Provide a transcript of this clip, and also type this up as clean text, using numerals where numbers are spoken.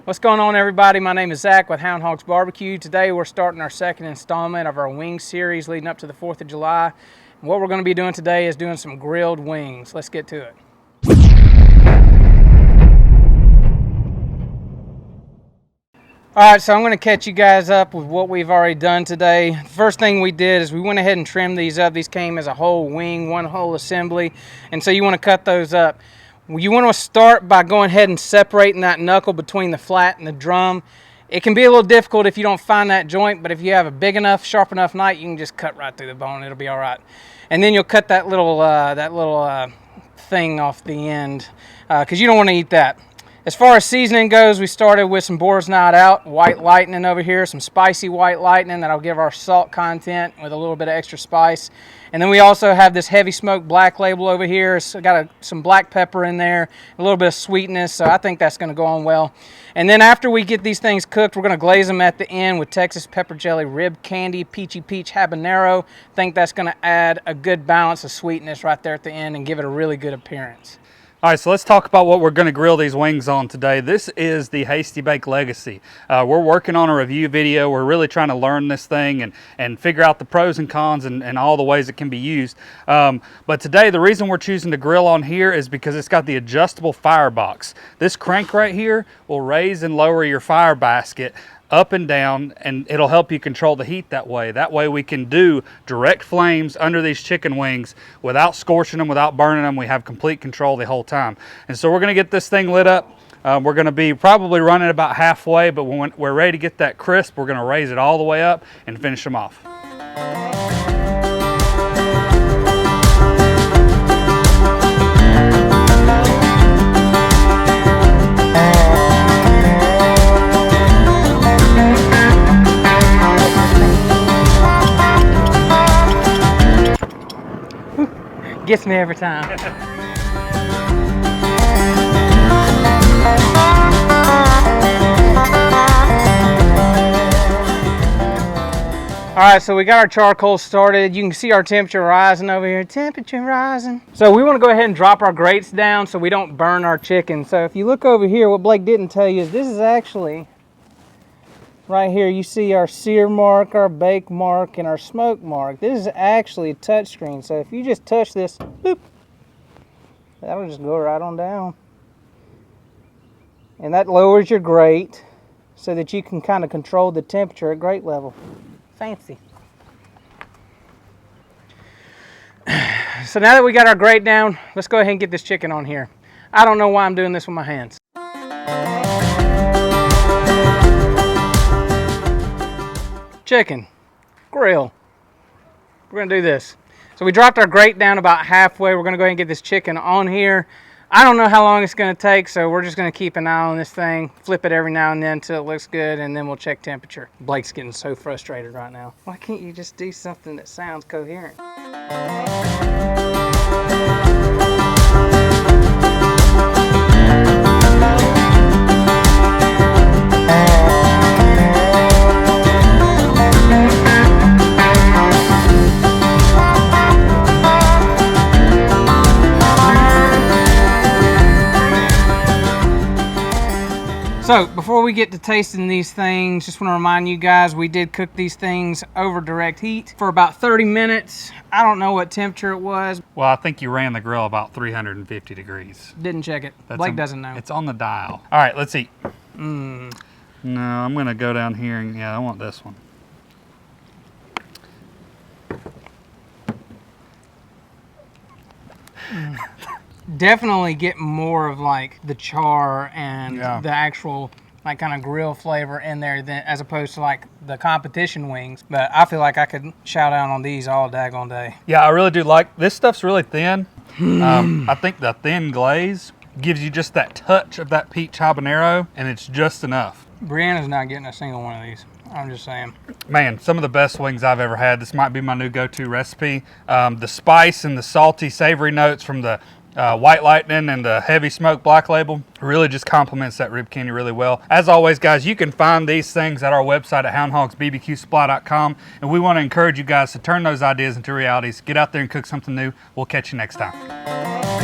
What's going on, everybody? My name is Zach with Hound Hogs Barbecue. Today we're starting our second installment of our wing series leading up to the 4th of July. And what we're going to be doing today is doing some grilled wings. Let's get to it. Alright, so I'm going to catch you guys up with what we've already done today. The first thing we did is we went ahead and trimmed these up. These came as a whole wing, one whole assembly. And so you want to cut those up. You want to start by going ahead and separating that knuckle between the flat and the drum. It can be a little difficult if you don't find that joint, but if you have a big enough, sharp enough knife, you can just cut right through the bone. It'll be all right. And then you'll cut that little thing off the end because you don't want to eat that. As far as seasoning goes, we started with some Boar's Night Out, white lightning over here, some spicy white lightning that'll give our salt content with a little bit of extra spice. And then we also have this heavy smoked black label over here. It's got some black pepper in there, a little bit of sweetness, so I think that's going to go on well. And then after we get these things cooked, we're going to glaze them at the end with Texas pepper jelly rib candy, Peachy Peach Habanero. I think that's going to add a good balance of sweetness right there at the end and give it a really good appearance. All right, so let's talk about what we're going to grill these wings on today. This is the Hasty Bake Legacy. We're working on a review video. We're really trying to learn this thing and figure out the pros and cons and all the ways it can be used. But today, the reason we're choosing to grill on here is because it's got the adjustable firebox. This crank right here will raise and lower your fire basket up and down, and it'll help you control the heat that way. That way we can do direct flames under these chicken wings without scorching them, without burning them. We have complete control the whole time. And so we're gonna get this thing lit up. We're gonna be probably running about halfway, but when we're ready to get that crisp, we're gonna raise it all the way up and finish them off. Gets me every time. Alright, so we got our charcoal started. You can see our temperature rising over here. Temperature rising. So we want to go ahead and drop our grates down so we don't burn our chicken. So if you look over here, what Blake didn't tell you is this is actually right here. You see our sear mark, our bake mark, and our smoke mark. This is actually a touch screen. So if you just touch this, boop, that'll just go right on down. And that lowers your grate so that you can kind of control the temperature at grate level. Fancy. So now that we got our grate down, let's go ahead and get this chicken on here. I don't know why I'm doing this with my hands. Chicken, grill. We're gonna do this. So we dropped our grate down about halfway. We're gonna go ahead and get this chicken on here. I don't know how long it's gonna take, so we're just gonna keep an eye on this thing, flip it every now and then until it looks good, and then we'll check temperature. Blake's getting so frustrated right now. Why can't you just do something that sounds coherent? So before we get to tasting these things, just want to remind you guys we did cook these things over direct heat for about 30 minutes. I don't know what temperature it was. Well, I think you ran the grill about 350 degrees. Didn't check it. Blake doesn't know. It's on the dial. All right, let's eat. No, I'm gonna go down here and yeah, I want this one. Definitely get more of like the char and the actual like kind of grill flavor in there than as opposed to like the competition wings. But I feel like I could shout out on these all daggone day. Yeah, I really do like this stuff's really thin. I think the thin glaze gives you just that touch of that peach habanero, and it's just enough. Brianna's not getting a single one of these. I'm just saying. Man, some of the best wings I've ever had. This might be my new go-to recipe. The spice and the salty, savory notes from the white lightning and the heavy smoke black label really just complements that rib candy really well. As always, guys, you can find these things at our website at houndhogsbbqsupply.com, and we want to encourage you guys to turn those ideas into realities. Get out there and cook something new. We'll catch you next time.